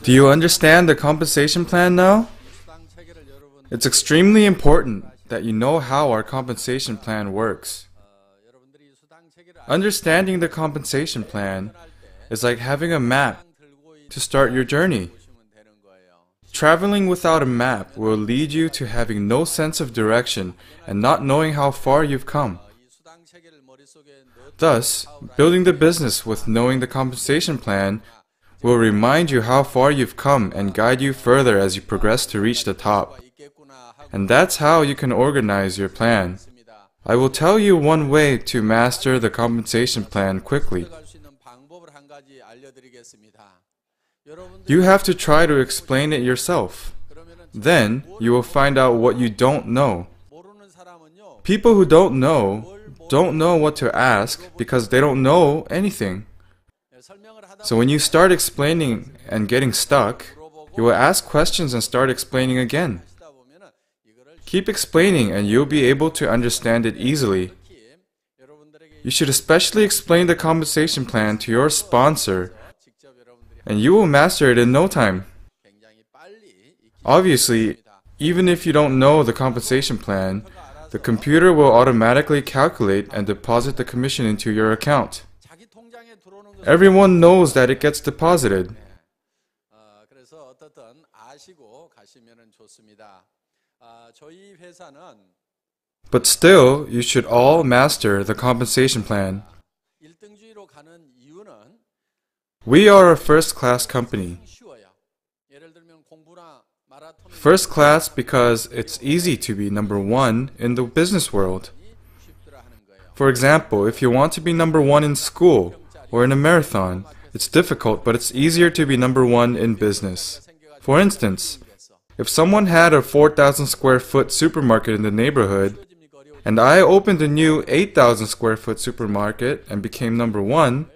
Do you understand the compensation plan now? It's extremely important that you know how our compensation plan works. Understanding the compensation plan is like having a map to start your journey. Traveling without a map will lead you to having no sense of direction and not knowing how far you've come. Thus, building the business with knowing the compensation plan will remind you how far you've come and guide you further as you progress to reach the top. And that's how you can organize your plan. I will tell you one way to master the compensation plan quickly. You have to try to explain it yourself. Then, you will find out what you don't know. People who don't know what to ask because they don't know anything. So when you start explaining and getting stuck, you will ask questions and start explaining again. Keep explaining and you'll be able to understand it easily. You should especially explain the compensation plan to your sponsor, and you will master it in no time. Obviously, even if you don't know the compensation plan, the computer will automatically calculate and deposit the commission into your account. Everyone knows that it gets deposited. But still, you should all master the compensation plan. We are a first-class company. First class because it's easy to be number one in the business world. For example, if you want to be number one in school or in a marathon, it's difficult, but it's easier to be number one in business. For instance, if someone had a 4,000 square foot supermarket in the neighborhood, and I opened a new 8,000 square foot supermarket and became number one,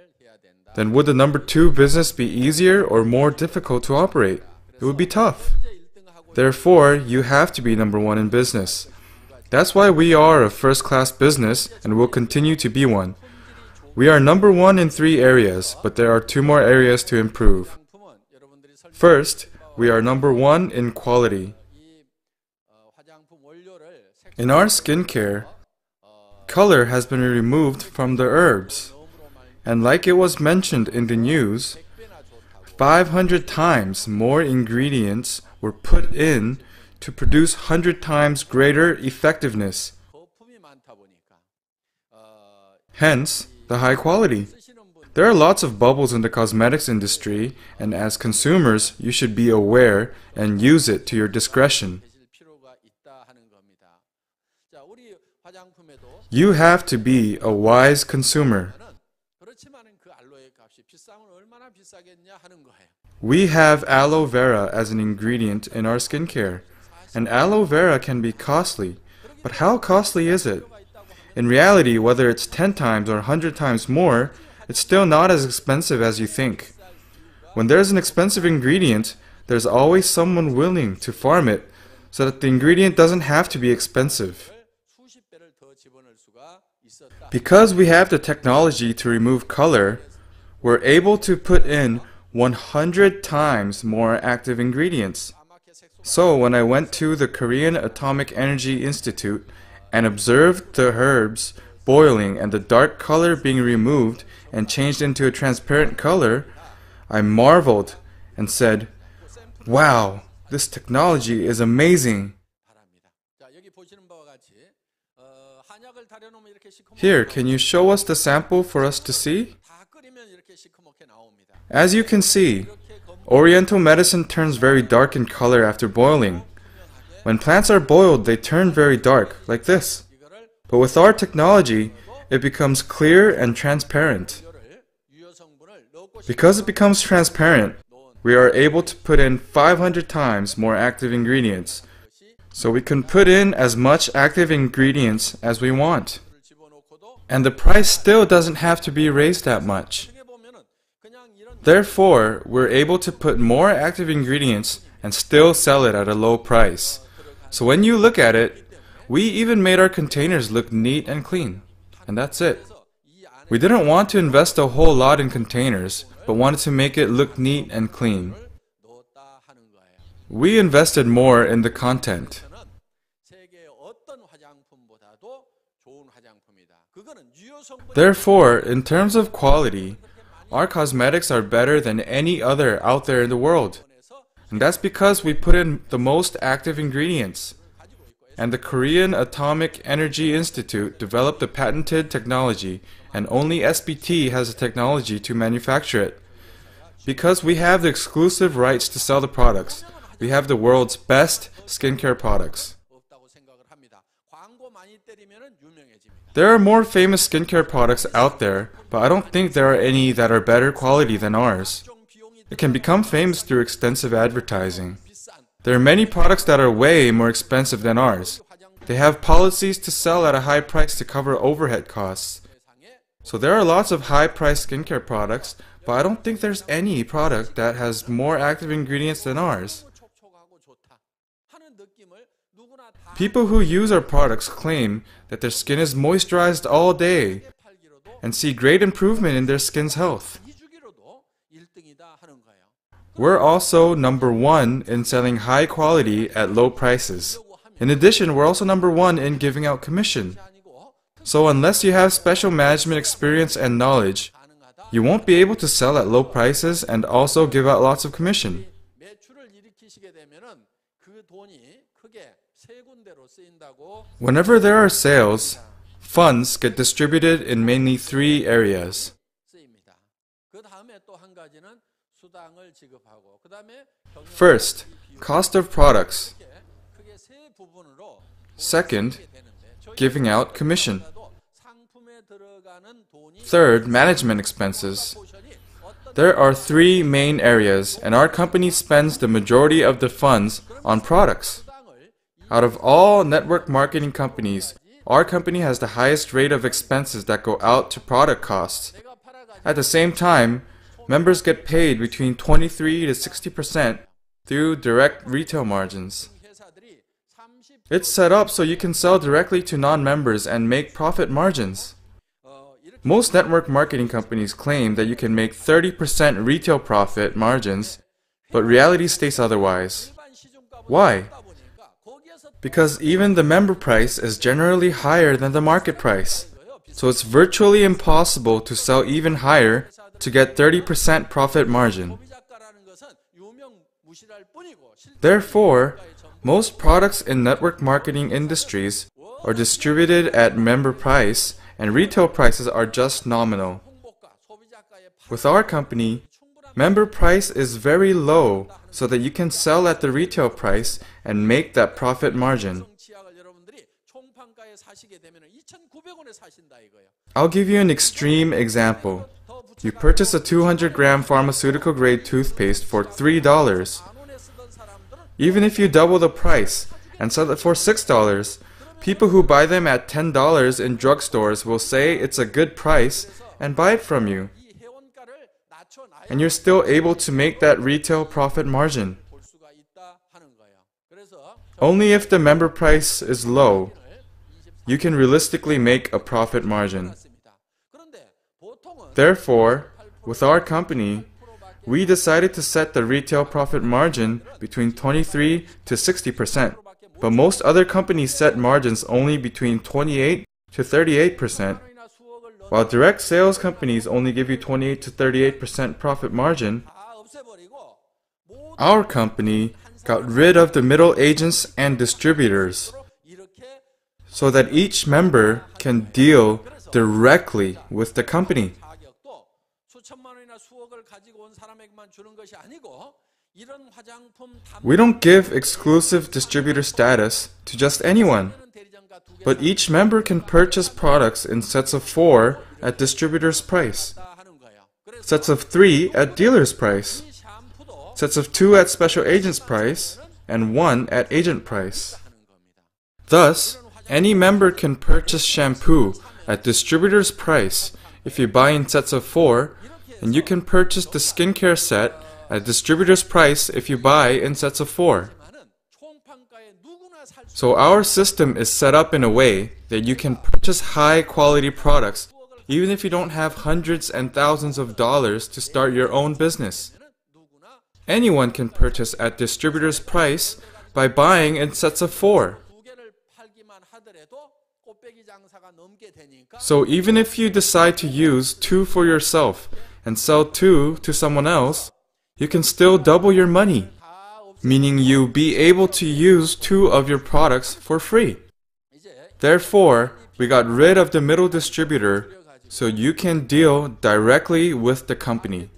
then would the number two business be easier or more difficult to operate? It would be tough. Therefore, you have to be number one in business. That's why we are a first-class business and will continue to be one. We are number one in 3 areas, but there are 2 more areas to improve. First, we are number one in quality. In our skincare, color has been removed from the herbs. And like it was mentioned in the news, 500 times more ingredients were put in to produce 100 times greater effectiveness. Hence, the high quality. There are lots of bubbles in the cosmetics industry, and as consumers, you should be aware and use it to your discretion. You have to be a wise consumer. We have aloe vera as an ingredient in our skincare, and aloe vera can be costly. But how costly is it? In reality, whether it's 10 times or 100 times more, it's still not as expensive as you think. When there's an expensive ingredient, there's always someone willing to farm it so that the ingredient doesn't have to be expensive. Because we have the technology to remove color, we're able to put in 100 times more active ingredients. So when I went to the Korean Atomic Energy Institute and observed the herbs boiling and the dark color being removed and changed into a transparent color, I marveled and said, "Wow, this technology is amazing." Here, can you show us the sample for us to see? As you can see, Oriental medicine turns very dark in color after boiling. When plants are boiled, they turn very dark, like this. But with our technology, it becomes clear and transparent. Because it becomes transparent, we are able to put in 500 times more active ingredients. So we can put in as much active ingredients as we want. And the price still doesn't have to be raised that much. Therefore, we're able to put more active ingredients and still sell it at a low price. So when you look at it, we even made our containers look neat and clean. And that's it. We didn't want to invest a whole lot in containers, but wanted to make it look neat and clean. We invested more in the content. Therefore, in terms of quality, our cosmetics are better than any other out there in the world. And that's because we put in the most active ingredients. And the Korean Atomic Energy Institute developed the patented technology, and only SBT has the technology to manufacture it. Because we have the exclusive rights to sell the products, we have the world's best skincare products. There are more famous skincare products out there, but I don't think there are any that are better quality than ours. It can become famous through extensive advertising. There are many products that are way more expensive than ours. They have policies to sell at a high price to cover overhead costs. So there are lots of high-priced skincare products, but I don't think there's any product that has more active ingredients than ours. People who use our products claim that their skin is moisturized all day and see great improvement in their skin's health. We're also number one in selling high quality at low prices. In addition, we're also number one in giving out commission. So unless you have special management experience and knowledge, you won't be able to sell at low prices and also give out lots of commission. Whenever there are sales, funds get distributed in mainly three areas. First, cost of products. Second, giving out commission. Third, management expenses. There are three main areas, and our company spends the majority of the funds on products. Out of all network marketing companies, our company has the highest rate of expenses that go out to product costs. At the same time, members get paid between 23 to 60% through direct retail margins. It's set up so you can sell directly to non-members and make profit margins. Most network marketing companies claim that you can make 30% retail profit margins, but reality states otherwise. Why? Because even the member price is generally higher than the market price. So it's virtually impossible to sell even higher to get 30% profit margin. Therefore, most products in network marketing industries are distributed at member price and retail prices are just nominal. With our company, member price is very low so that you can sell at the retail price and make that profit margin. I'll give you an extreme example. You purchase a 200-gram pharmaceutical-grade toothpaste for $3. Even if you double the price and sell it for $6, people who buy them at $10 in drugstores will say it's a good price and buy it from you. And you're still able to make that retail profit margin. Only if the member price is low, you can realistically make a profit margin. Therefore, with our company, we decided to set the retail profit margin between 23 to 60%, but most other companies set margins only between 28 to 38%. While direct sales companies only give you 28 to 38% profit margin, our company got rid of the middle agents and distributors so that each member can deal directly with the company. We don't give exclusive distributor status to just anyone, but each member can purchase products in sets of 4 at distributor's price, sets of 3 at dealer's price, sets of 2 at special agent's price, and 1 at agent price. Thus, any member can purchase shampoo at distributor's price if you buy in sets of 4, and you can purchase the skincare set at distributor's price if you buy in sets of 4. So our system is set up in a way that you can purchase high quality products even if you don't have hundreds and thousands of dollars to start your own business. Anyone can purchase at distributor's price by buying in sets of 4. So even if you decide to use 2 for yourself and sell 2 to someone else, you can still double your money, meaning you'll be able to use 2 of your products for free. Therefore, we got rid of the middle distributor so you can deal directly with the company.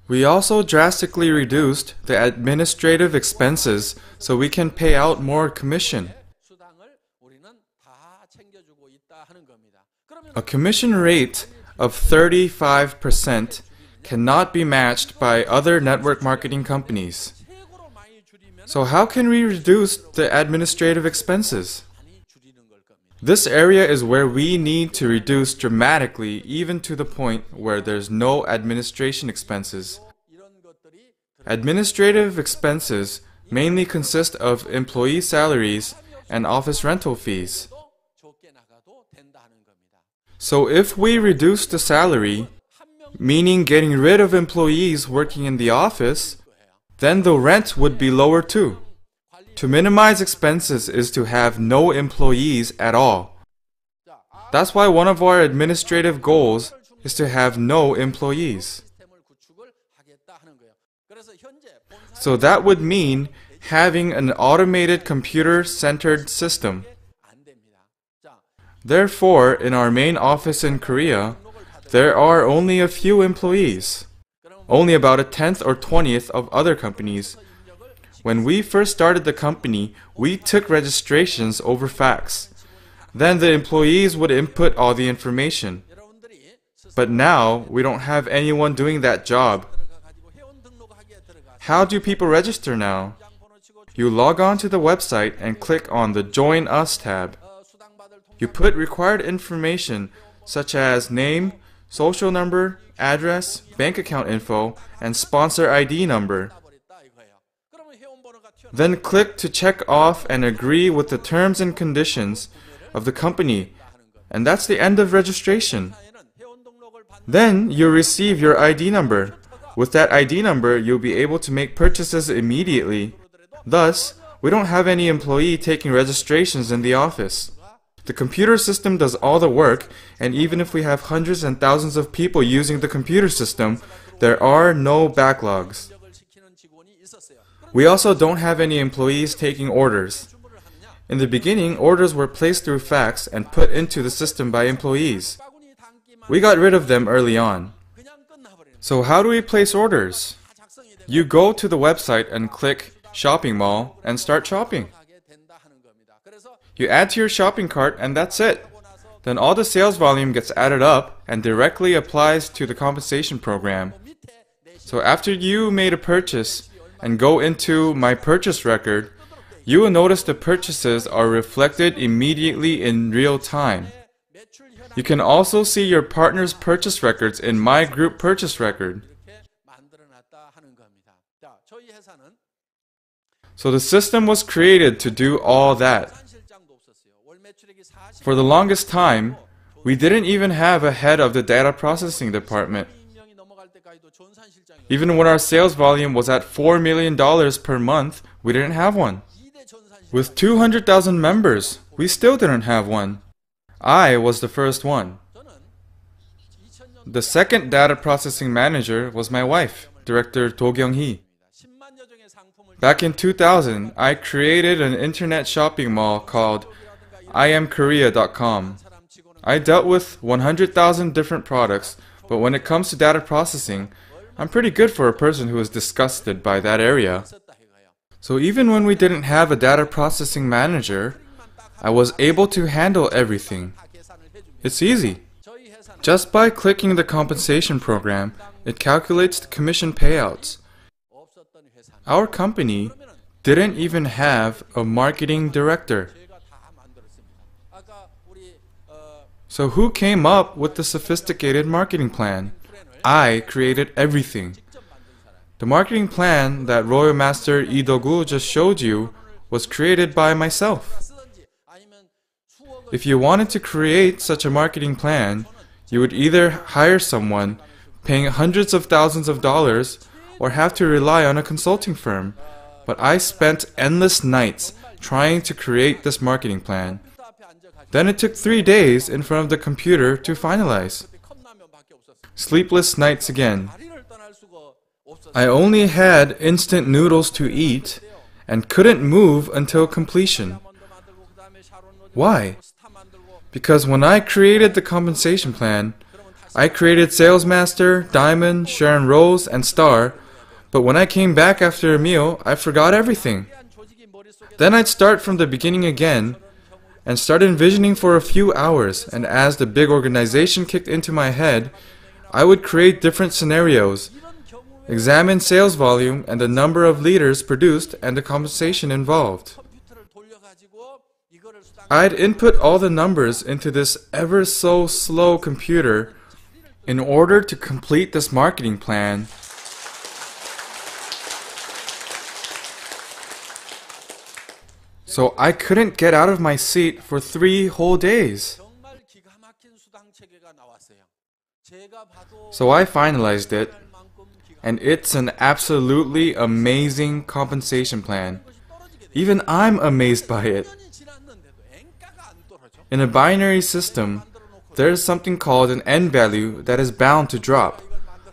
We also drastically reduced the administrative expenses so we can pay out more commission. A commission rate of 35% cannot be matched by other network marketing companies. So how can we reduce the administrative expenses? This area is where we need to reduce dramatically, even to the point where there's no administration expenses. Administrative expenses mainly consist of employee salaries and office rental fees. So if we reduce the salary, meaning getting rid of employees working in the office, then the rent would be lower too. To minimize expenses is to have no employees at all. That's why one of our administrative goals is to have no employees. So that would mean having an automated computer-centered system. Therefore, in our main office in Korea, there are only a few employees, only about a 10th or 20th of other companies. When we first started the company, we took registrations over fax. Then the employees would input all the information. But now, we don't have anyone doing that job. How do people register now? You log on to the website and click on the Join Us tab. You put required information such as name, social number, address, bank account info, and sponsor ID number. Then click to check off and agree with the terms and conditions of the company, and that's the end of registration. Then you'll receive your ID number. With that ID number, you'll be able to make purchases immediately. Thus, we don't have any employee taking registrations in the office. The computer system does all the work, and even if we have hundreds and thousands of people using the computer system, there are no backlogs. We also don't have any employees taking orders. In the beginning, orders were placed through fax and put into the system by employees. We got rid of them early on. So how do we place orders? You go to the website and click Shopping Mall and start shopping. You add to your shopping cart and that's it. Then all the sales volume gets added up and directly applies to the compensation program. So after you made a purchase and go into My Purchase Record, you will notice the purchases are reflected immediately in real time. You can also see your partner's purchase records in My Group Purchase Record. So the system was created to do all that. For the longest time, we didn't even have a head of the data processing department. Even when our sales volume was at $4 million per month, we didn't have one. With 200,000 members, we still didn't have one. I was the first one. The second data processing manager was my wife, Director Do Kyung-hee. Back in 2000, I created an internet shopping mall called IamKorea.com. I dealt with 100,000 different products, but when it comes to data processing, I'm pretty good for a person who is disgusted by that area. So even when we didn't have a data processing manager, I was able to handle everything. It's easy. Just by clicking the compensation program, it calculates the commission payouts. Our company didn't even have a marketing director. So who came up with the sophisticated marketing plan? I created everything. The marketing plan that Royal Master Lee Do-gu just showed you was created by myself. If you wanted to create such a marketing plan, You would either hire someone paying hundreds of thousands of dollars or have to rely on a consulting firm. But I spent endless nights trying to create this marketing plan. Then it took 3 days in front of the computer to finalize. Sleepless nights again. I only had instant noodles to eat and couldn't move until completion. Why? Because when I created the compensation plan, I created Salesmaster, Diamond, Sharon Rose, and Star, but when I came back after a meal, I forgot everything. Then I'd start from the beginning again and start envisioning for a few hours, and as the big organization kicked into my head, I would create different scenarios, examine sales volume and the number of leaders produced and the compensation involved. I'd input all the numbers into this ever so slow computer in order to complete this marketing plan. So I couldn't get out of my seat for 3 whole days. So I finalized it, and it's an absolutely amazing compensation plan. Even I'm amazed by it. In a binary system, there is something called an n value that is bound to drop.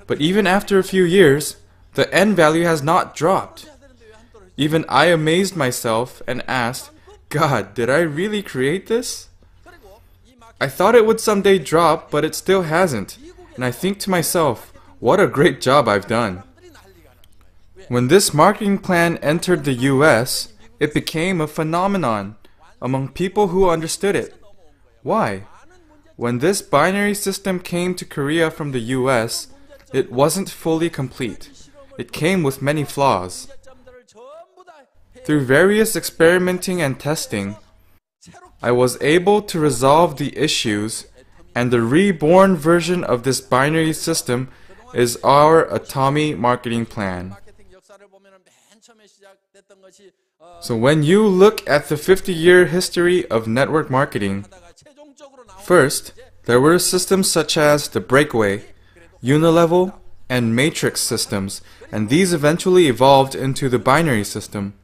But even after a few years, the n value has not dropped. Even I amazed myself and asked, God, did I really create this? I thought it would someday drop, but it still hasn't. And I think to myself, what a great job I've done. When this marketing plan entered the US, it became a phenomenon among people who understood it. Why? When this binary system came to Korea from the US, it wasn't fully complete. It came with many flaws. Through various experimenting and testing, I was able to resolve the issues, and the reborn version of this binary system is our Atomy marketing plan. So when you look at the 50-year history of network marketing, first, there were systems such as the breakaway, unilevel, and matrix systems, and these eventually evolved into the binary system.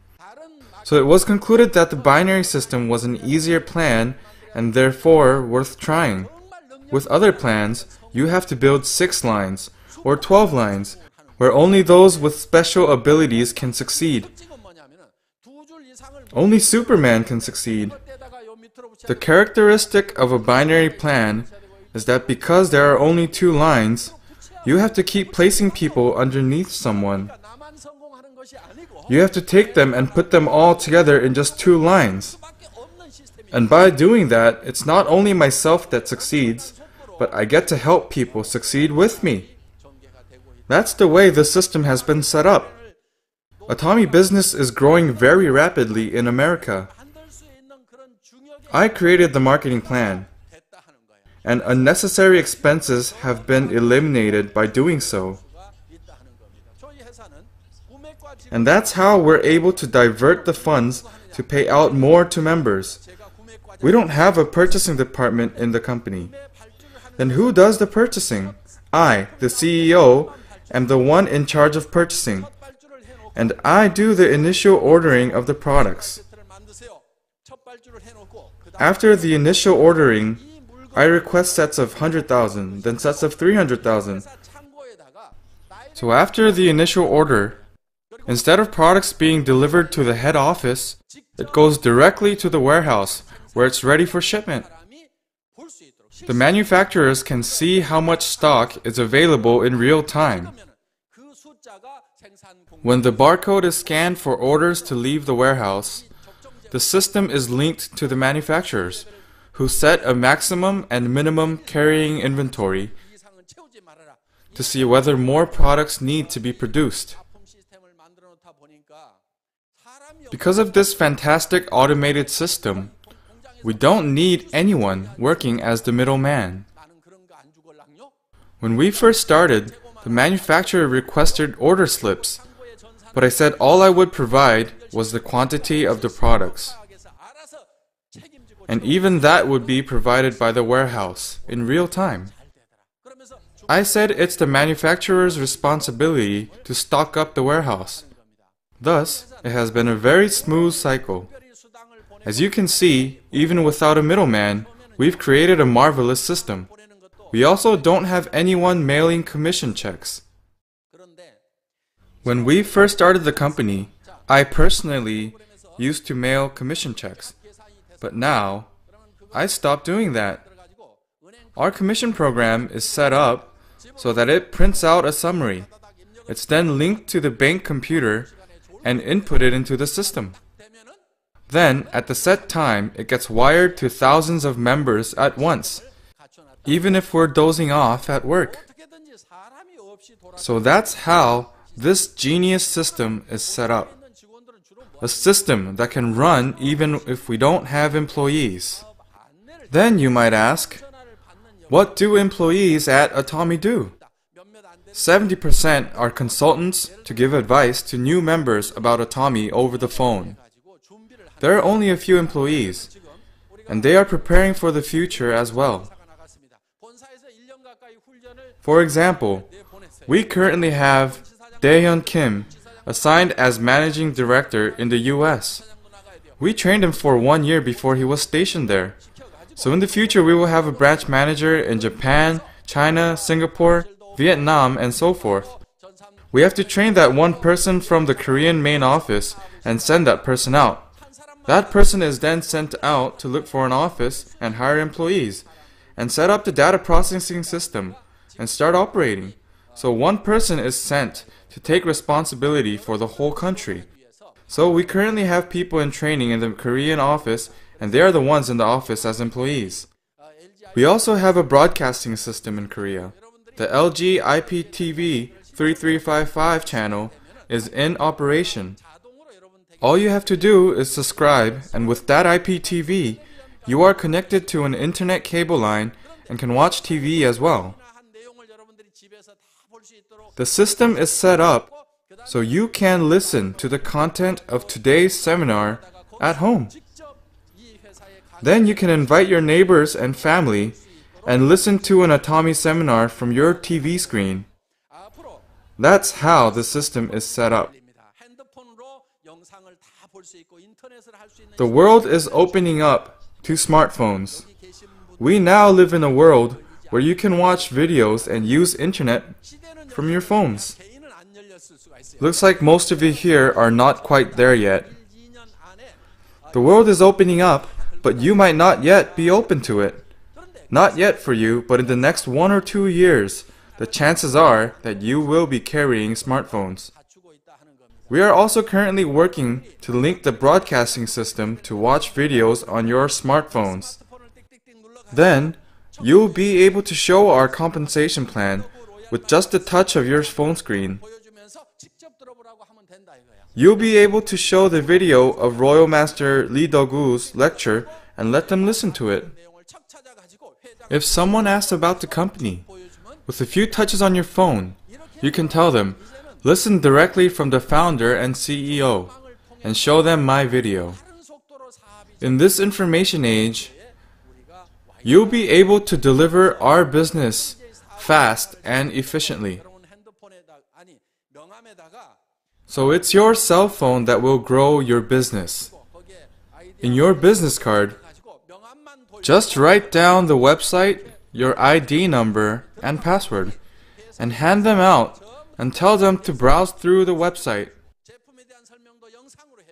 So it was concluded that the binary system was an easier plan and therefore worth trying. With other plans, you have to build 6 lines or 12 lines, where only those with special abilities can succeed. Only Superman can succeed. The characteristic of a binary plan is that because there are only 2 lines, you have to keep placing people underneath someone. You have to take them and put them all together in just 2 lines. And by doing that, it's not only myself that succeeds, but I get to help people succeed with me. That's the way the system has been set up. Atomy business is growing very rapidly in America. I created the marketing plan, and unnecessary expenses have been eliminated by doing so. And that's how we're able to divert the funds to pay out more to members. We don't have a purchasing department in the company. Then who does the purchasing? I, the CEO, am the one in charge of purchasing. And I do the initial ordering of the products. After the initial ordering, I request sets of 100,000, then sets of 300,000. So after the initial order, instead of products being delivered to the head office, it goes directly to the warehouse, where it's ready for shipment. The manufacturers can see how much stock is available in real time. When the barcode is scanned for orders to leave the warehouse, the system is linked to the manufacturers, who set a maximum and minimum carrying inventory to see whether more products need to be produced. Because of this fantastic automated system, we don't need anyone working as the middleman. When we first started, the manufacturer requested order slips, but I said all I would provide was the quantity of the products. And even that would be provided by the warehouse in real time. I said it's the manufacturer's responsibility to stock up the warehouse. Thus, it has been a very smooth cycle. As you can see, even without a middleman, we've created a marvelous system. We also don't have anyone mailing commission checks. When we first started the company, I personally used to mail commission checks. But now, I stopped doing that. Our commission program is set up so that it prints out a summary. It's then linked to the bank computer and inputted into the system. Then, at the set time, it gets wired to thousands of members at once, even if we're dozing off at work. So that's how this genius system is set up. A system that can run even if we don't have employees. Then you might ask, what do employees at Atomy do? 70% are consultants to give advice to new members about Atomy over the phone. There are only a few employees, and they are preparing for the future as well. For example, we currently have Dae-hyun Kim assigned as Managing Director in the US. We trained him for 1 year before he was stationed there. So in the future we will have a branch manager in Japan, China, Singapore, Vietnam, and so forth. We have to train that one person from the Korean main office and send that person out. That person is then sent out to look for an office and hire employees and set up the data processing system and start operating. So one person is sent to take responsibility for the whole country. So we currently have people in training in the Korean office, and they are the ones in the office as employees. We also have a broadcasting system in Korea. The LG IPTV 3355 channel is in operation. All you have to do is subscribe, and with that IPTV, you are connected to an internet cable line and can watch TV as well. The system is set up so you can listen to the content of today's seminar at home. Then you can invite your neighbors and family and listen to an Atomy seminar from your TV screen. That's how the system is set up. The world is opening up to smartphones. We now live in a world where you can watch videos and use internet from your phones. Looks like most of you here are not quite there yet. The world is opening up, but you might not yet be open to it. Not yet for you, but in the next 1 or 2 years, the chances are that you will be carrying smartphones. We are also currently working to link the broadcasting system to watch videos on your smartphones. Then, you'll be able to show our compensation plan with just a touch of your phone screen. You'll be able to show the video of Royal Master Lee Dogu's lecture and let them listen to it. If someone asks about the company, with a few touches on your phone, you can tell them, listen directly from the founder and CEO, and show them my video. In this information age, you'll be able to deliver our business fast and efficiently. So it's your cell phone that will grow your business. In your business card, just write down the website, your ID number, and password, and hand them out and tell them to browse through the website.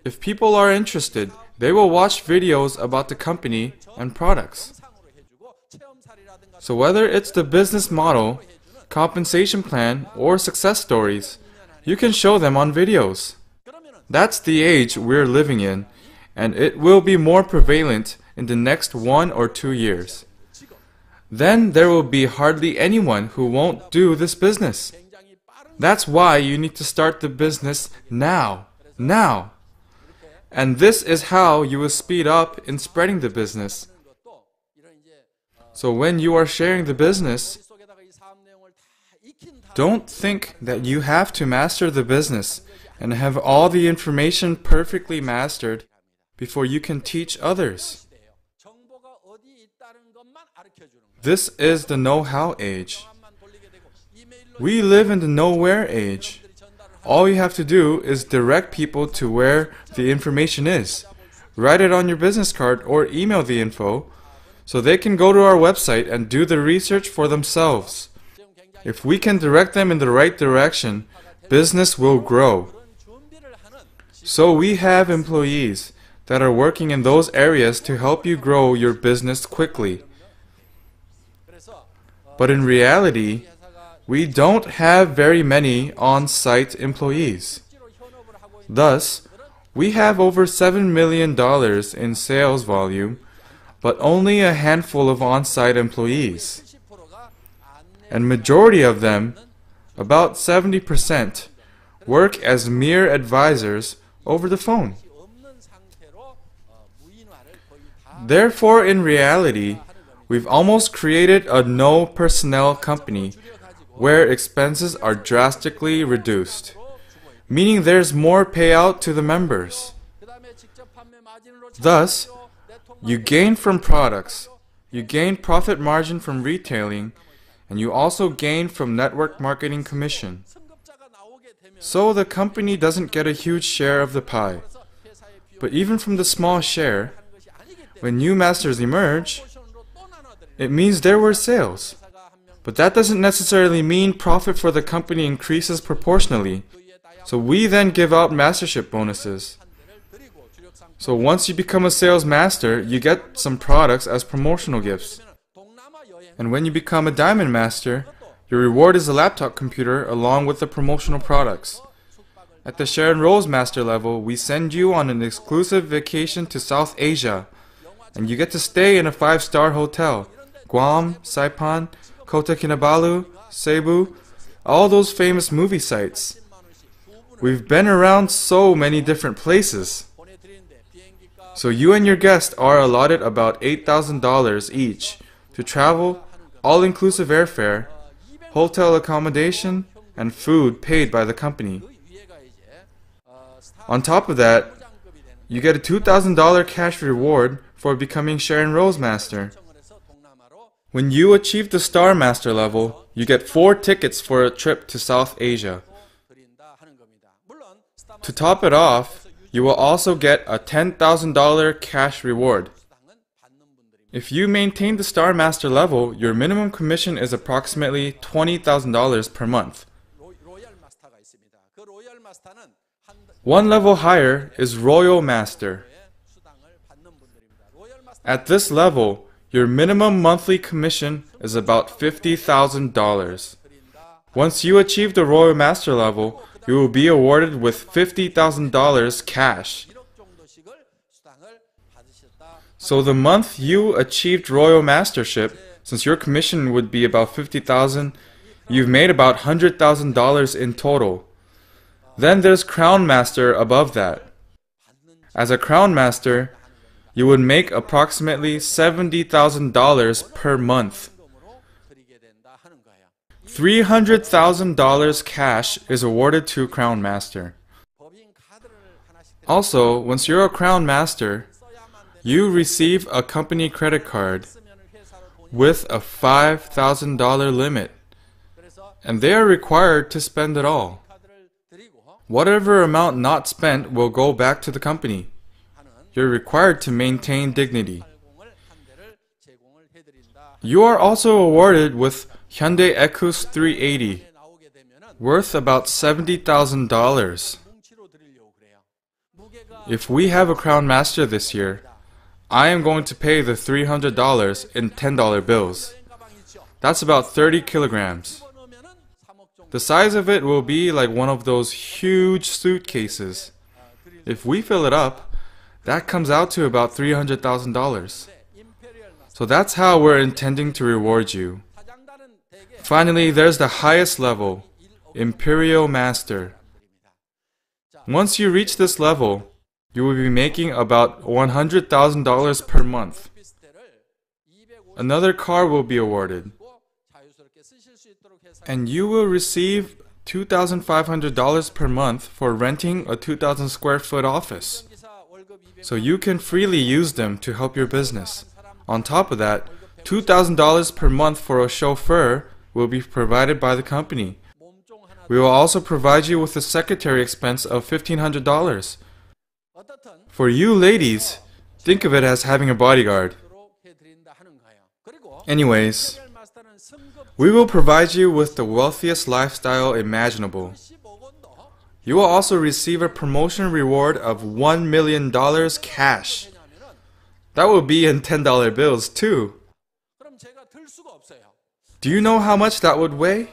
If people are interested, they will watch videos about the company and products. So whether it's the business model, compensation plan, or success stories, you can show them on videos. That's the age we're living in, and it will be more prevalent in the next 1 or 2 years. Then there will be hardly anyone who won't do this business. That's why you need to start the business now. Now. And this is how you will speed up in spreading the business. So when you are sharing the business, don't think that you have to master the business and have all the information perfectly mastered before you can teach others. This is the know-how age. We live in the nowhere age. All you have to do is direct people to where the information is. Write it on your business card or email the info so they can go to our website and do the research for themselves. If we can direct them in the right direction, business will grow. So we have employees that are working in those areas to help you grow your business quickly. But in reality, we don't have very many on-site employees. Thus, we have over $7 million in sales volume, but only a handful of on-site employees. And majority of them, about 70%, work as mere advisors over the phone. Therefore, in reality, we've almost created a no personnel company where expenses are drastically reduced, meaning there's more payout to the members. Thus, you gain from products, you gain profit margin from retailing, and you also gain from network marketing commission. So the company doesn't get a huge share of the pie. But even from the small share, when new masters emerge, it means there were sales. But that doesn't necessarily mean profit for the company increases proportionally. So we then give out mastership bonuses. So once you become a sales master, you get some products as promotional gifts. And when you become a diamond master, your reward is a laptop computer along with the promotional products. At the Sharon Rose master level, we send you on an exclusive vacation to South Asia, and you get to stay in a 5-star hotel. Guam, Saipan, Kota Kinabalu, Cebu, all those famous movie sites. We've been around so many different places. So you and your guest are allotted about $8,000 each to travel, all-inclusive airfare, hotel accommodation, and food paid by the company. On top of that, you get a $2,000 cash reward for becoming Sharon Rose Master. When you achieve the Star Master level, you get 4 tickets for a trip to South Asia. To top it off, you will also get a $10,000 cash reward. If you maintain the Star Master level, your minimum commission is approximately $20,000 per month. One level higher is Royal Master. At this level, your minimum monthly commission is about $50,000. Once you achieve the Royal Master level, you will be awarded with $50,000 cash. So the month you achieved Royal Mastership, since your commission would be about $50,000, you've made about $100,000 in total. Then there's Crown Master above that. As a Crown Master, you would make approximately $70,000 per month. $300,000 cash is awarded to Crown Master. Also, once you're a Crown Master, you receive a company credit card with a $5,000 limit, and they are required to spend it all. Whatever amount not spent will go back to the company. You're required to maintain dignity. You are also awarded with Hyundai Ecus 380, worth about $70,000. If we have a Crown Master this year, I am going to pay the $300 in $10 bills. That's about 30 kilograms. The size of it will be like one of those huge suitcases. If we fill it up, that comes out to about $300,000. So that's how we're intending to reward you. Finally, there's the highest level, Imperial Master. Once you reach this level, you will be making about $100,000 per month. Another car will be awarded. And you will receive $2,500 per month for renting a 2,000 square foot office. So you can freely use them to help your business. On top of that, $2,000 per month for a chauffeur will be provided by the company. We will also provide you with a secretary expense of $1,500. For you ladies, think of it as having a bodyguard. Anyways, we will provide you with the wealthiest lifestyle imaginable. You will also receive a promotion reward of $1 million cash. That will be in $10 bills too. Do you know how much that would weigh?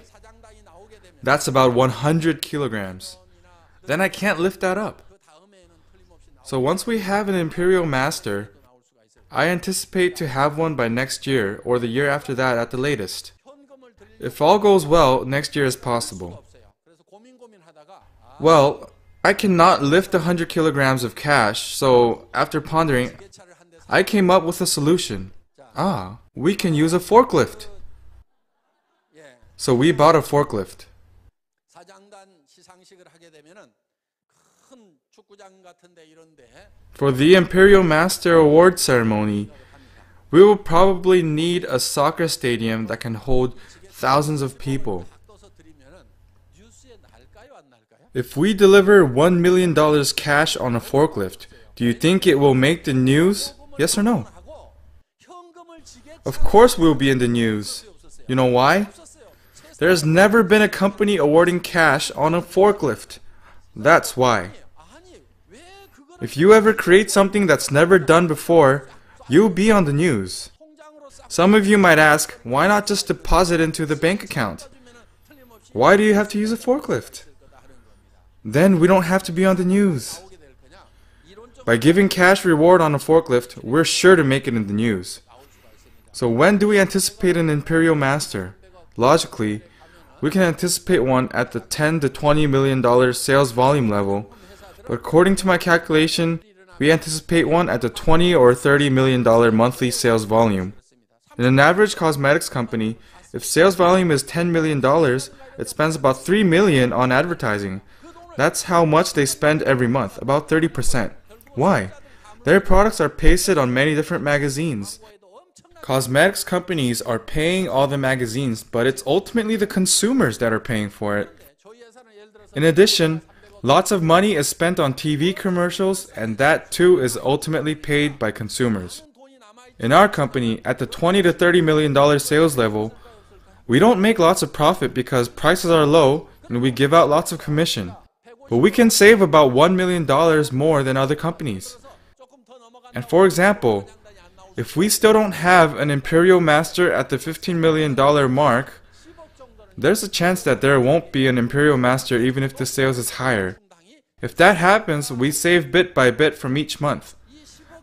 That's about 100 kilograms. Then I can't lift that up. So once we have an Imperial Master, I anticipate to have one by next year or the year after that at the latest. If all goes well, next year is possible. Well, I cannot lift 100 kilograms of cash, so after pondering, I came up with a solution. We can use a forklift. So we bought a forklift. For the Imperial Master Award ceremony, we will probably need a soccer stadium that can hold thousands of people. If we deliver $1 million cash on a forklift, do you think it will make the news? Yes or no? Of course we'll be in the news. You know why? There has never been a company awarding cash on a forklift. That's why. If you ever create something that's never done before, you'll be on the news. Some of you might ask, why not just deposit into the bank account? Why do you have to use a forklift? Then we don't have to be on the news. By giving cash reward on a forklift, we're sure to make it in the news. So when do we anticipate an Imperial Master? Logically, we can anticipate one at the $10 to $20 million sales volume level, but according to my calculation, we anticipate one at the $20 or $30 million monthly sales volume. In an average cosmetics company, if sales volume is $10 million, it spends about $3 million on advertising. That's how much they spend every month, about 30%. Why? Their products are pasted on many different magazines. Cosmetics companies are paying all the magazines, but it's ultimately the consumers that are paying for it. In addition, lots of money is spent on TV commercials, and that too is ultimately paid by consumers. In our company, at the $20 to $30 million sales level, we don't make lots of profit because prices are low and we give out lots of commission. But we can save about $1 million more than other companies. And for example, if we still don't have an Imperial Master at the $15 million mark, there's a chance that there won't be an Imperial Master even if the sales is higher. If that happens, we save bit by bit from each month.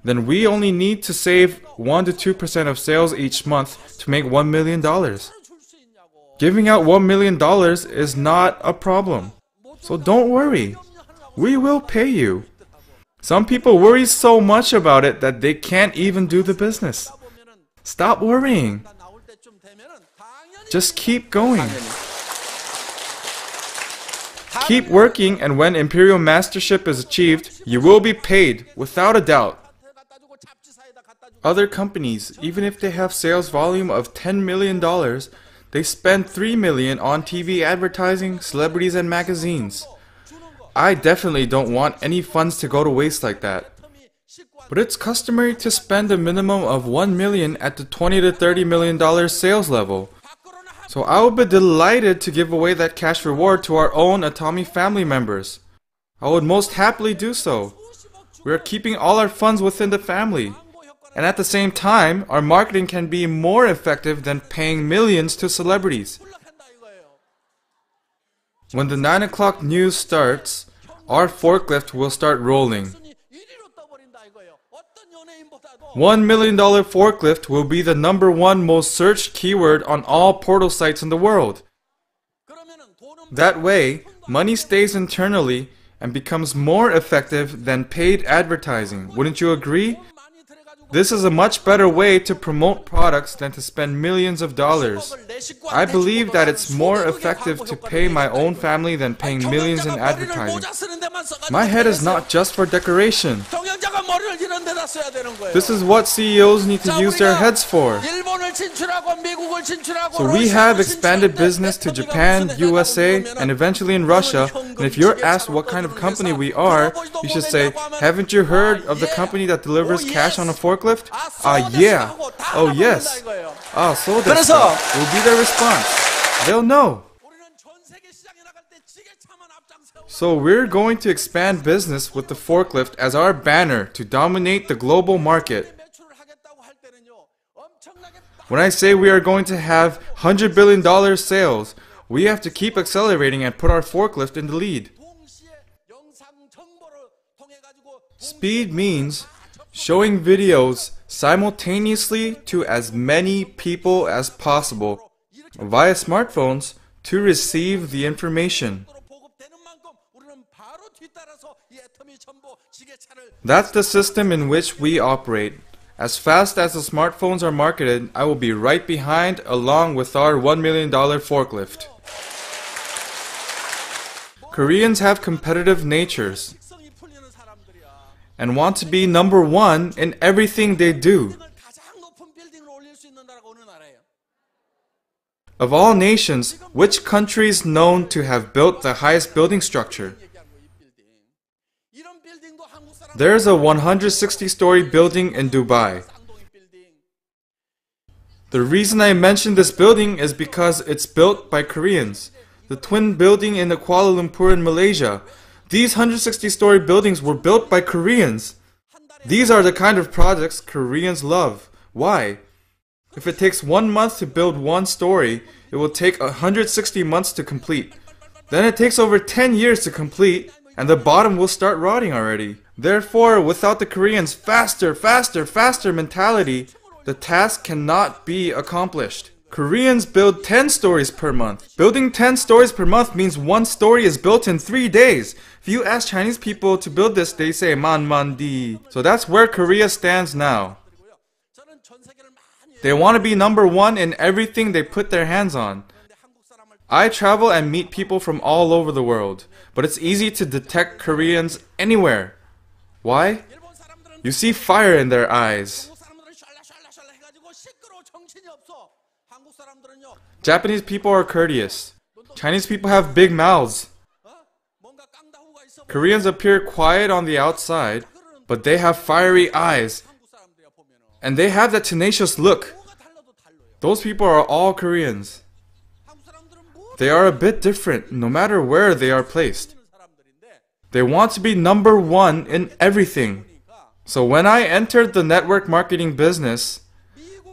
Then we only need to save 1 to 2% of sales each month to make $1 million. Giving out $1 million is not a problem. So don't worry. We will pay you. Some people worry so much about it that they can't even do the business. Stop worrying. Just keep going. Keep working, and when Imperial Mastership is achieved, you will be paid, without a doubt. Other companies, even if they have sales volume of $10 million, they spend $3 million on TV advertising, celebrities, and magazines. I definitely don't want any funds to go to waste like that. But it's customary to spend a minimum of $1 million at the $20 to $30 million sales level. So I will be delighted to give away that cash reward to our own Atomy family members. I would most happily do so. We are keeping all our funds within the family. And at the same time, our marketing can be more effective than paying millions to celebrities. When the 9 o'clock news starts, our forklift will start rolling. $1 million forklift will be the #1 most searched keyword on all portal sites in the world. That way, money stays internally and becomes more effective than paid advertising. Wouldn't you agree? This is a much better way to promote products than to spend millions of dollars. I believe that it's more effective to pay my own family than paying millions in advertising. My head is not just for decoration. 지도자가 머리를 이런 데다 써야 되는 거예요. This is what CEOs need to 자, use their 우리가 heads for. 일본을 진출하고 미국을 진출하고 So we have 러시아를 expanded 진출할 때 business to 애터미가 Japan, 무슨 회사라고 USA, 물으면은 and eventually in Russia. And if you're asked what kind of company we are, you should say, haven't you heard of the company that delivers cash on a forklift? Yeah. Oh, yes. So that's will be their response. They'll know. So we're going to expand business with the forklift as our banner to dominate the global market. When I say we are going to have $100 billion sales, we have to keep accelerating and put our forklift in the lead. Speed means showing videos simultaneously to as many people as possible via smartphones to receive the information. That's the system in which we operate. As fast as the smartphones are marketed, I will be right behind along with our $1 million forklift. Koreans have competitive natures and want to be number one in everything they do. Of all nations, which country is known to have built the highest building structure? There's a 160-story building in Dubai. The reason I mention this building is because it's built by Koreans. The twin building in Kuala Lumpur in Malaysia. These 160-story buildings were built by Koreans. These are the kind of projects Koreans love. Why? If it takes 1 month to build one story, it will take 160 months to complete. Then it takes over 10 years to complete, and the bottom will start rotting already. Therefore, without the Koreans' faster, faster, faster mentality, the task cannot be accomplished. Koreans build 10 stories per month. Building 10 stories per month means one story is built in 3 days. If you ask Chinese people to build this, they say man di. So that's where Korea stands now. They want to be number one in everything they put their hands on. I travel and meet people from all over the world, but it's easy to detect Koreans anywhere. Why? You see fire in their eyes. Japanese people are courteous. Chinese people have big mouths. Koreans appear quiet on the outside, but they have fiery eyes. And they have that tenacious look. Those people are all Koreans. They are a bit different no matter where they are placed. They want to be number one in everything. So when I entered the network marketing business,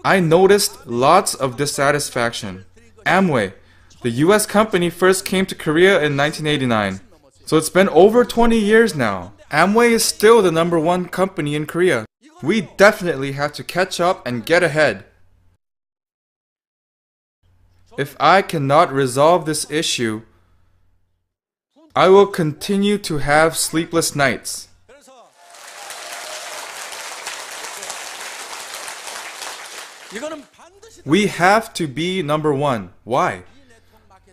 I noticed lots of dissatisfaction. Amway, the US company, first came to Korea in 1989. So it's been over 20 years now. Amway is still the number one company in Korea. We definitely have to catch up and get ahead. If I cannot resolve this issue, I will continue to have sleepless nights. We have to be number one. Why?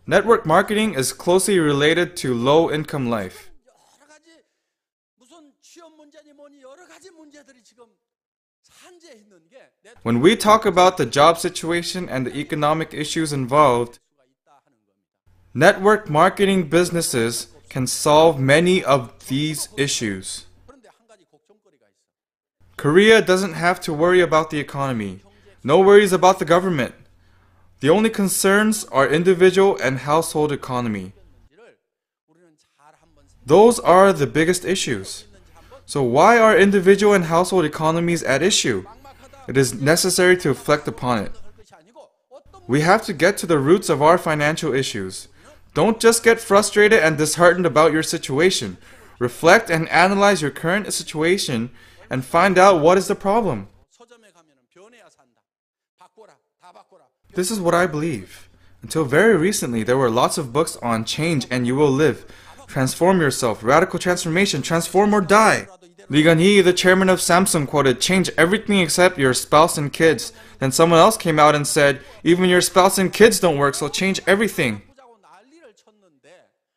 Network marketing is closely related to low-income life. When we talk about the job situation and the economic issues involved, network marketing businesses can solve many of these issues. Korea doesn't have to worry about the economy. No worries about the government. The only concerns are individual and household economy. Those are the biggest issues. So why are individual and household economies at issue? It is necessary to reflect upon it. We have to get to the roots of our financial issues. Don't just get frustrated and disheartened about your situation. Reflect and analyze your current situation and find out what is the problem. This is what I believe. Until very recently, there were lots of books on change and you will live. Transform yourself, radical transformation, transform or die. Lee Gun-hee, the chairman of Samsung, quoted, "Change everything except your spouse and kids." Then someone else came out and said, "Even your spouse and kids don't work, so change everything."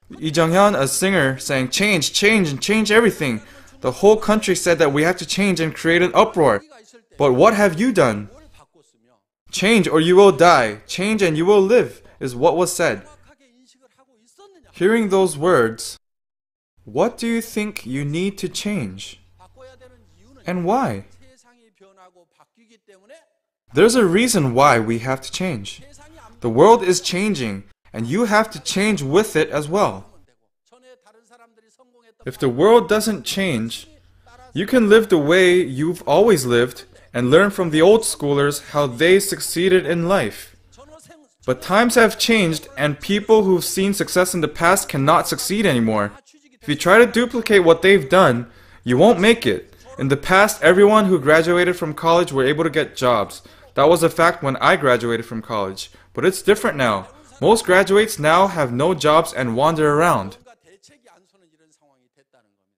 Lee Jung-hyun, a singer, sang, "Change, change, and change everything." The whole country said that we have to change and create an uproar. But what have you done? Change or you will die. Change and you will live, is what was said. Hearing those words, what do you think you need to change? And why? There's a reason why we have to change. The world is changing, and you have to change with it as well. If the world doesn't change, you can live the way you've always lived and learn from the old schoolers how they succeeded in life. But times have changed, and people who've seen success in the past cannot succeed anymore. If you try to duplicate what they've done, you won't make it. In the past, everyone who graduated from college were able to get jobs. That was a fact when I graduated from college. But it's different now. Most graduates now have no jobs and wander around.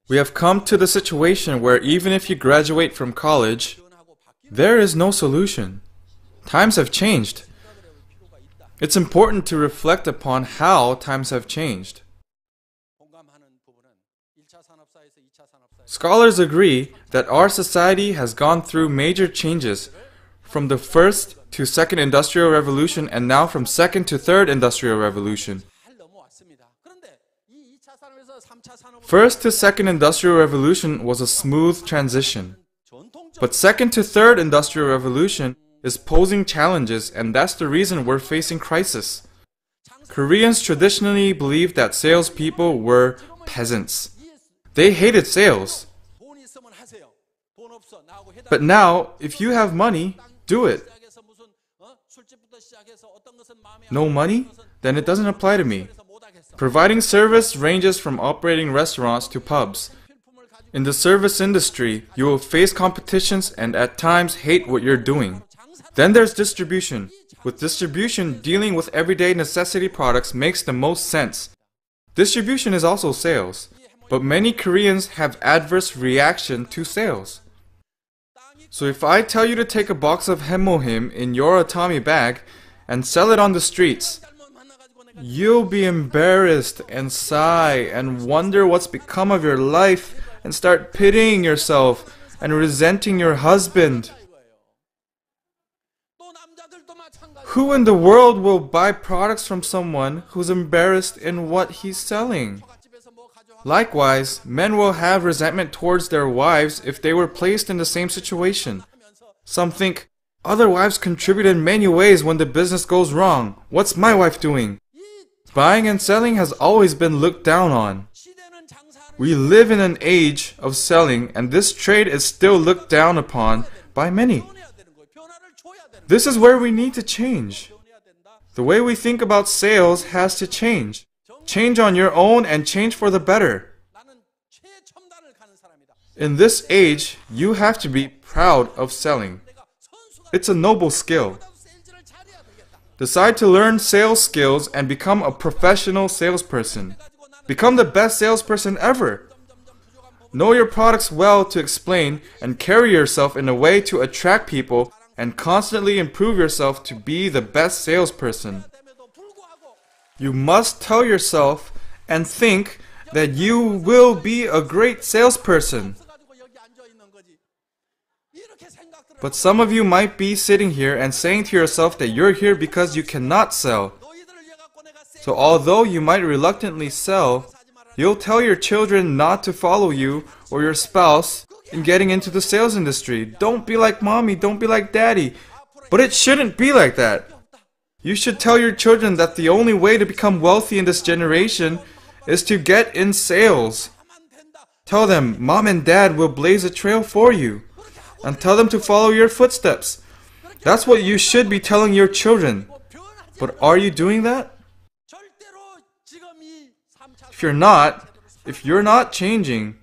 We have come to the situation where even if you graduate from college, there is no solution. Times have changed. It's important to reflect upon how times have changed. Scholars agree that our society has gone through major changes from the first to second industrial revolution and now from second to third industrial revolution. First to second industrial revolution was a smooth transition. But second to third industrial revolution is posing challenges, and that's the reason we're facing crisis. Koreans traditionally believed that salespeople were peasants. They hated sales. But now, if you have money, do it. No money? Then it doesn't apply to me. Providing service ranges from operating restaurants to pubs. In the service industry, you will face competitions and at times hate what you're doing. Then there's distribution. With distribution, dealing with everyday necessity products makes the most sense. Distribution is also sales. But many Koreans have adverse reaction to sales. So if I tell you to take a box of Hemohim in your Atomy bag and sell it on the streets, you'll be embarrassed and sigh and wonder what's become of your life and start pitying yourself and resenting your husband. Who in the world will buy products from someone who's embarrassed in what he's selling? Likewise, men will have resentment towards their wives if they were placed in the same situation. Some think, other wives contribute in many ways when the business goes wrong. What's my wife doing? Buying and selling has always been looked down on. We live in an age of selling, and this trade is still looked down upon by many. This is where we need to change. The way we think about sales has to change. Change on your own and change for the better. In this age, you have to be proud of selling. It's a noble skill. Decide to learn sales skills and become a professional salesperson. Become the best salesperson ever. Know your products well to explain and carry yourself in a way to attract people and constantly improve yourself to be the best salesperson. You must tell yourself and think that you will be a great salesperson. But some of you might be sitting here and saying to yourself that you're here because you cannot sell. So although you might reluctantly sell, you'll tell your children not to follow you or your spouse in getting into the sales industry. Don't be like mommy, don't be like daddy. But it shouldn't be like that. You should tell your children that the only way to become wealthy in this generation is to get in sales. Tell them mom and dad will blaze a trail for you. And tell them to follow your footsteps. That's what you should be telling your children. But are you doing that? If you're not changing,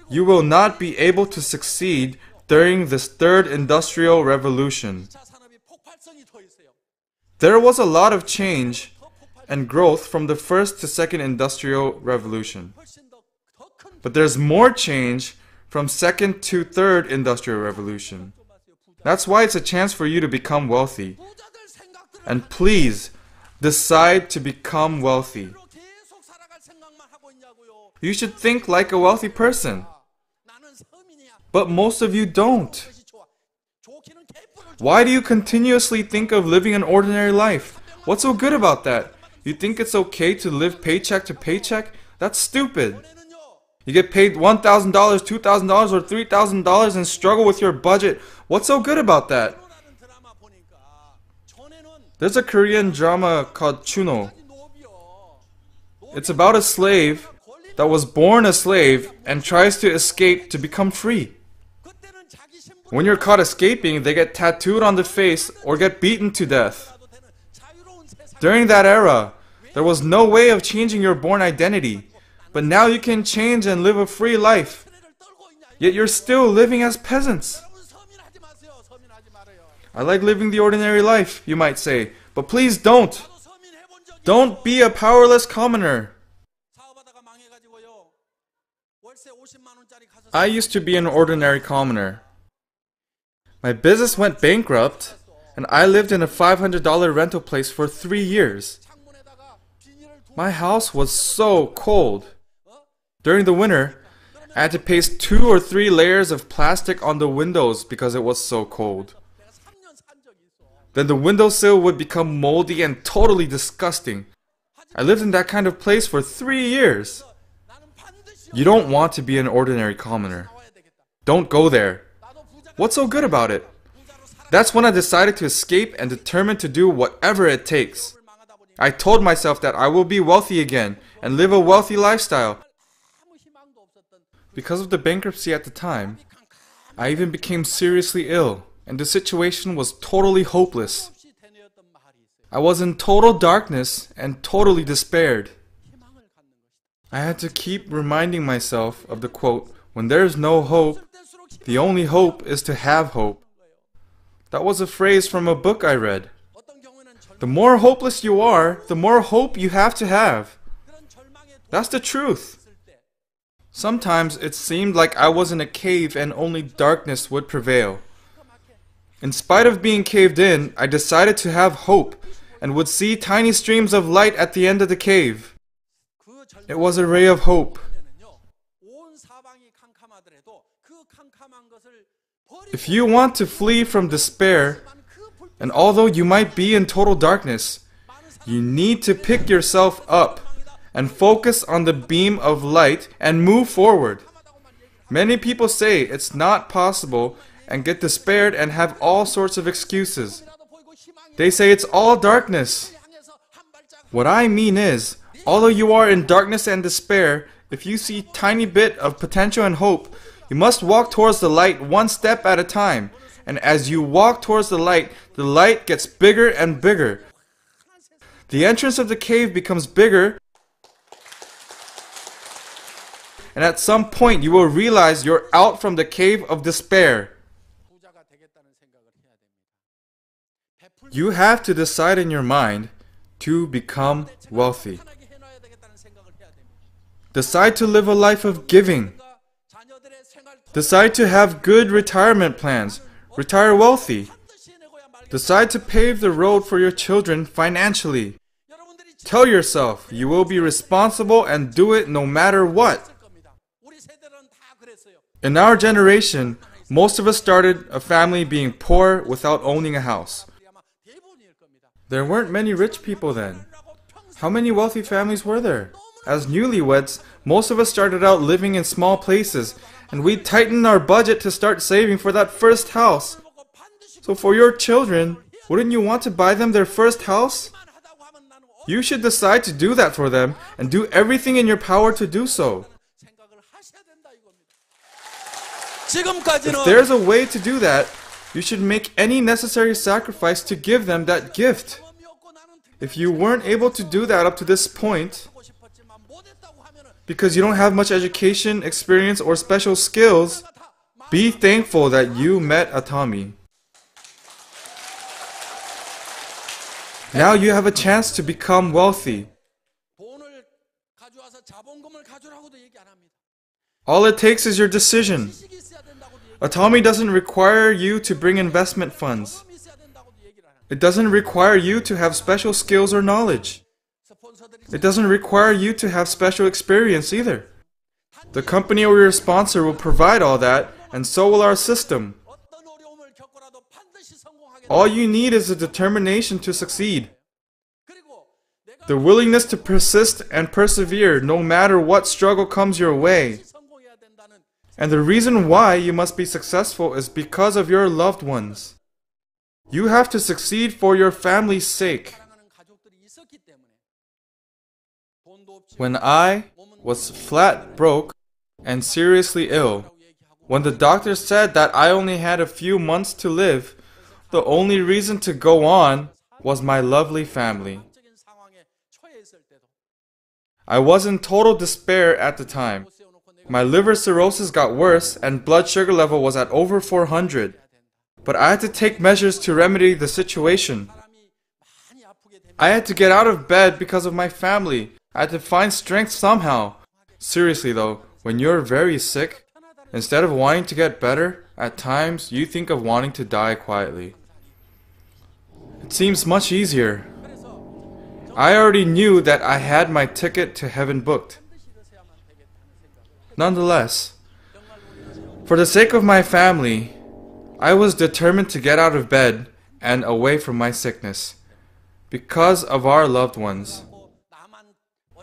you will not be able to succeed during this third industrial revolution. There was a lot of change and growth from the first to second industrial revolution. But there's more change from second to third industrial revolution. That's why it's a chance for you to become wealthy. And please, decide to become wealthy. You should think like a wealthy person. But most of you don't. Why do you continuously think of living an ordinary life? What's so good about that? You think it's okay to live paycheck to paycheck? That's stupid. You get paid $1,000, $2,000, or $3,000 and struggle with your budget. What's so good about that? There's a Korean drama called Chuno. It's about a slave that was born a slave and tries to escape to become free. When you're caught escaping, they get tattooed on the face or get beaten to death. During that era, there was no way of changing your born identity, but now you can change and live a free life. Yet you're still living as peasants. I like living the ordinary life, you might say, but please don't. Don't be a powerless commoner. I used to be an ordinary commoner. My business went bankrupt, and I lived in a $500 rental place for 3 years. My house was so cold. During the winter, I had to paste 2 or 3 layers of plastic on the windows because it was so cold. Then the windowsill would become moldy and totally disgusting. I lived in that kind of place for 3 years. You don't want to be an ordinary commoner. Don't go there. What's so good about it? That's when I decided to escape and determined to do whatever it takes. I told myself that I will be wealthy again and live a wealthy lifestyle. Because of the bankruptcy at the time, I even became seriously ill, and the situation was totally hopeless. I was in total darkness and totally despaired. I had to keep reminding myself of the quote, "When there is no hope, the only hope is to have hope." That was a phrase from a book I read. The more hopeless you are, the more hope you have to have. That's the truth. Sometimes it seemed like I was in a cave and only darkness would prevail. In spite of being caved in, I decided to have hope and would see tiny streams of light at the end of the cave. It was a ray of hope. If you want to flee from despair, and although you might be in total darkness, you need to pick yourself up and focus on the beam of light and move forward. Many people say it's not possible and get despaired and have all sorts of excuses. They say it's all darkness. What I mean is, although you are in darkness and despair, if you see a tiny bit of potential and hope, you must walk towards the light one step at a time. And as you walk towards the light gets bigger and bigger. The entrance of the cave becomes bigger, and at some point you will realize you're out from the cave of despair. You have to decide in your mind to become wealthy. Decide to live a life of giving. Decide to have good retirement plans. Retire wealthy. Decide to pave the road for your children financially. Tell yourself you will be responsible and do it no matter what. In our generation, most of us started a family being poor without owning a house. There weren't many rich people then. How many wealthy families were there? As newlyweds, most of us started out living in small places, and we tightened our budget to start saving for that first house. So for your children, wouldn't you want to buy them their first house? You should decide to do that for them and do everything in your power to do so. If there's a way to do that, you should make any necessary sacrifice to give them that gift. If you weren't able to do that up to this point, because you don't have much education, experience, or special skills, be thankful that you met Atomy. Now you have a chance to become wealthy. All it takes is your decision. Atomy doesn't require you to bring investment funds. It doesn't require you to have special skills or knowledge. It doesn't require you to have special experience either. The company or your sponsor will provide all that, and so will our system. 어떤 어려움을 겪고라도 반드시 성공하겠다. All you need is a determination to succeed. 그리고 내가 The willingness to persist and persevere no matter what struggle comes your way. 성공해야 된다는 And the reason why you must be successful is because of your loved ones. You have to succeed for your family's sake. 사랑하는 가족들이 있었기 때문에 돈도 없지. When I was flat broke and seriously ill, when the doctor said that I only had a few months to live, the only reason to go on was my lovely family. 적인 상황에 처해 있을 때도 I was in total despair at the time. 세워놓고 내가 My liver cirrhosis got worse and blood sugar level was at over 400. But I had to take measures to remedy the situation. 사람이 많이 아프게 되면 I had to get out of bed because of my family. I had to find strength somehow. Seriously though, when you're very sick, instead of wanting to get better, at times you think of wanting to die quietly. It seems much easier. 그래서 I already knew that I had my ticket to heaven booked. 이것해야만 되겠다는 생각을 Nonetheless, for the sake of my family, I was determined to get out of bed and away from my sickness. Because of our loved ones, 하고 나만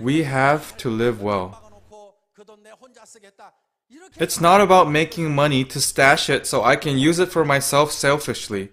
we have to live well. 박아놓고 그 돈 내 혼자 쓰겠다. 이렇게 It's not about making money to stash it so I can use it for myself selfishly.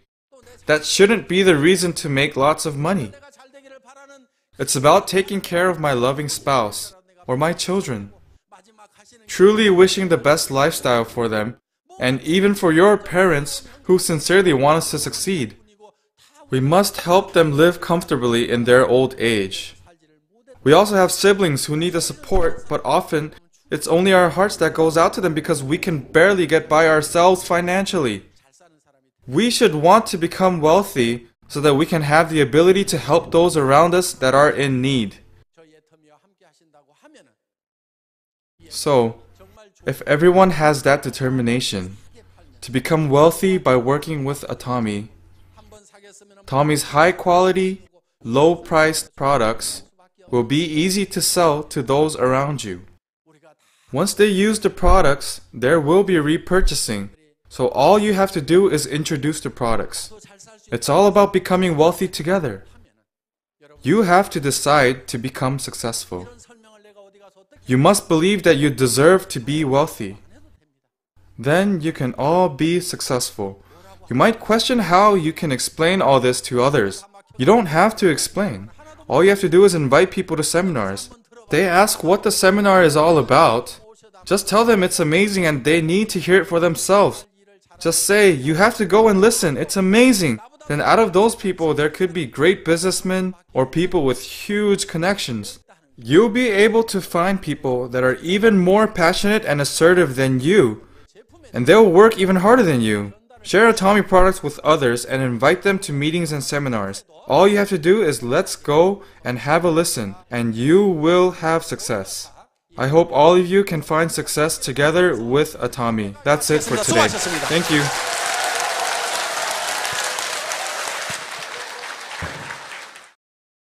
That shouldn't be the reason to make lots of money. 내가 잘 되기를 바라는 It's about taking care of my loving spouse or my children, 마지막 하시는 truly wishing the best lifestyle for them, and even for your parents who sincerely want us to succeed. 분이고 다 We must help them live comfortably in their old age. 살지를 못해. We also have siblings who need the support, but often it's only our hearts that goes out to them because we can barely get by ourselves financially. 잘 사는 사람이 We should want to become wealthy so that we can have the ability to help those around us that are in need. 저희 애터미와 함께 하신다고 하면은 So, 정말 if everyone has that determination to become wealthy by working with Atomy, 한번 사겠으면 Tommy's high quality, low priced products will be easy to sell to those around you. 우리가 다 Once they use the products, there will be repurchasing. So all you have to do is introduce the products. 잘살수 It's all about becoming wealthy together. You have to decide to become successful. 이런 설명을 내가 어디 가서 어떻게 You must believe that you deserve to be wealthy. Then you can all be successful. You might question how you can explain all this to others. You don't have to explain. All you have to do is invite people to seminars. They ask what the seminar is all about. Just tell them it's amazing and they need to hear it for themselves. Just say, you have to go and listen, it's amazing. Then out of those people, there could be great businessmen or people with huge connections. You'll be able to find people that are even more passionate and assertive than you. And they'll work even harder than you. Share Atomy products with others and invite them to meetings and seminars. All you have to do is let's go and have a listen, and you will have success. I hope all of you can find success together with Atomy. That's it for today. Thank you.